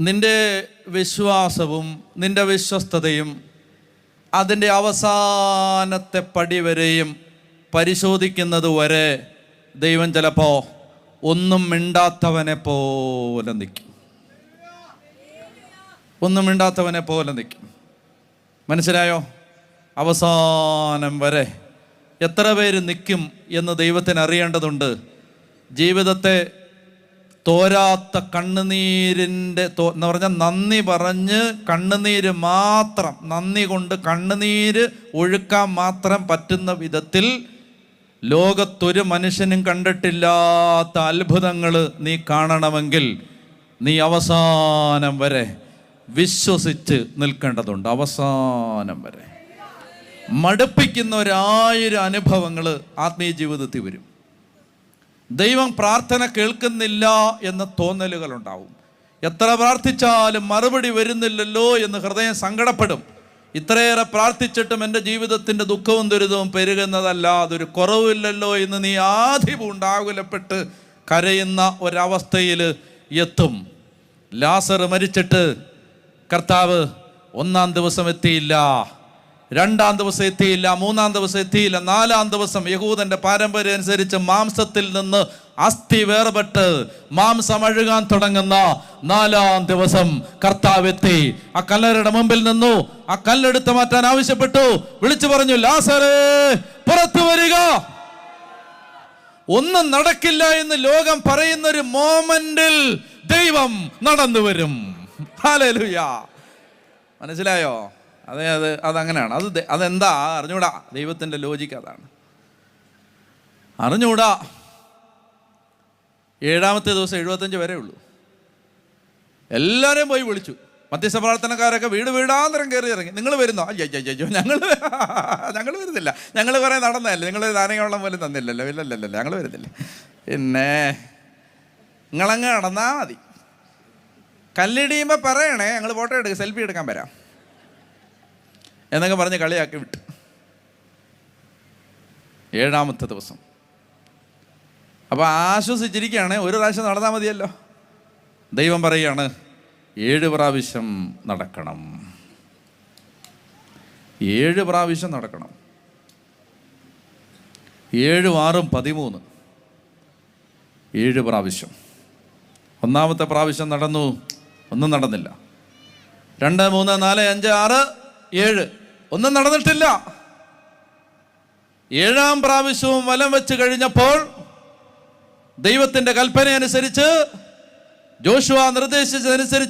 നിന്റെ വിശ്വാസവും നിന്റെ വിശ്വസ്തതയും അതിൻ്റെ അവസാനത്തെ പടി വരെയും പരിശോധിക്കുന്നത് വരെ ദൈവം ചിലപ്പോൾ ഒന്നും മിണ്ടാത്തവനെ പോലെ നിൽക്കും. ഒന്നും മിണ്ടാത്തവനെ പോലെ നിൽക്കും. മനസ്സിലായോ? അവസാനം വരെ എത്ര പേര് നിൽക്കും എന്ന് ദൈവത്തിന് അറിയേണ്ടതുണ്ട്. ജീവിതത്തെ തോരാത്ത കണ്ണുനീരിൻ്റെ എന്ന് പറഞ്ഞാൽ നന്ദി പറഞ്ഞ് കണ്ണുനീര് മാത്രം, നന്ദി കൊണ്ട് കണ്ണുനീര് ഒഴുക്കാൻ മാത്രം പറ്റുന്ന വിധത്തിൽ ലോകത്തൊരു മനുഷ്യനും കണ്ടിട്ടില്ലാത്ത അത്ഭുതങ്ങൾ നീ കാണണമെങ്കിൽ നീ അവസാനം വരെ വിശ്വസിച്ച് നിൽക്കേണ്ടതുണ്ട്. അവസാനം വരെ മടുപ്പിക്കുന്ന 1000 അനുഭവങ്ങൾ ആത്മീയ ജീവിതത്തിൽ വരും. ദൈവം പ്രാർത്ഥന കേൾക്കുന്നില്ല എന്ന തോന്നലുകൾ ഉണ്ടാവും. എത്ര പ്രാർത്ഥിച്ചാലും മറുപടി വരുന്നില്ലല്ലോ എന്ന് ഹൃദയം സങ്കടപ്പെടും. ഇത്രയേറെ പ്രാർത്ഥിച്ചിട്ടും എൻ്റെ ജീവിതത്തിൻ്റെ ദുഃഖവും ദുരിതവും പെരുകുന്നതല്ല, അതൊരു കുറവില്ലല്ലോ എന്ന് നീ ആധിപം ഉണ്ടാകുലപ്പെട്ട് കരയുന്ന ഒരവസ്ഥയിൽ എത്തും. ലാസർ മരിച്ചിട്ട് കർത്താവ് 1-ാം ദിവസം എത്തിയില്ല, 2-ാം ദിവസം എത്തിയില്ല, 3-ാം ദിവസം എത്തിയില്ല, 4-ാം ദിവസം യഹൂദന്റെ പാരമ്പര്യം അനുസരിച്ച് മാംസത്തിൽ നിന്ന് അസ്ഥി വേർപെട്ട് മാംസം അഴുകാൻ തുടങ്ങുന്ന 4-ാം ദിവസം കർത്താവ് എത്തി. ആ കല്ലറയുടെ മുമ്പിൽ നിന്നു. ആ കല്ലെടുത്ത് മാറ്റാൻ ആവശ്യപ്പെട്ടു. വിളിച്ചു പറഞ്ഞു, ലാസറേ പുറത്തു വരിക. ഒന്നും നടക്കില്ല എന്ന് ലോകം പറയുന്നൊരു മോമെന്റിൽ ദൈവം നടന്നു വരും. ഹല്ലേലൂയ. മനസ്സിലായോ? അതങ്ങനെയാണ്. അതെന്താ അറിഞ്ഞൂടാ. ദൈവത്തിൻ്റെ ലോജിക്ക് അതാണ്. അറിഞ്ഞൂടാ. 7-ാമത്തെ ദിവസം 75 വരെ ഉള്ളൂ. എല്ലാവരെയും പോയി വിളിച്ചു. മധ്യസ്ഥ പ്രാർത്ഥനക്കാരൊക്കെ വീടാന്തരം കയറി ഇറങ്ങി. നിങ്ങൾ വരുന്നോ? അയ്യോ ഞങ്ങൾ വരുന്നില്ല. ഞങ്ങൾ കുറേ നടന്നതല്ലേ, നിങ്ങൾ നാരങ്ങവെള്ളം പോലും തന്നില്ലല്ലോ. ഇല്ലല്ലോ, ഞങ്ങൾ വരുന്നില്ല. പിന്നെ നിങ്ങളങ്ങ് നടന്നാ മതി. കല്ലിടിയുമ്പോൾ പറയണേ, ഞങ്ങൾ ഫോട്ടോ എടുക്കുക, സെൽഫി എടുക്കാൻ വരാം എന്നൊക്കെ പറഞ്ഞ് കളിയാക്കി വിട്ടു. 7-ാമത്തെ ദിവസം അപ്പോൾ ആശ്വസിച്ചിരിക്കുകയാണ്. ഒരു പ്രാവശ്യം നടന്നാൽ മതിയല്ലോ. ദൈവം പറയുകയാണ്, 7 പ്രാവശ്യം നടക്കണം. 7 പ്രാവശ്യം നടക്കണം. 7 6 13 7 പ്രാവശ്യം. 1-ാമത്തെ പ്രാവശ്യം നടന്നു, ഒന്നും നടന്നില്ല. 2 3 4 5 6 7 ഒന്നും നടന്നിട്ടില്ല. 7-ാം പ്രാവശ്യവും വലം വെച്ച് കഴിഞ്ഞപ്പോൾ ദൈവത്തിന്റെ കൽപ്പന അനുസരിച്ച്, ജോഷുവ നിർദ്ദേശിച്ചതനുസരിച്ച്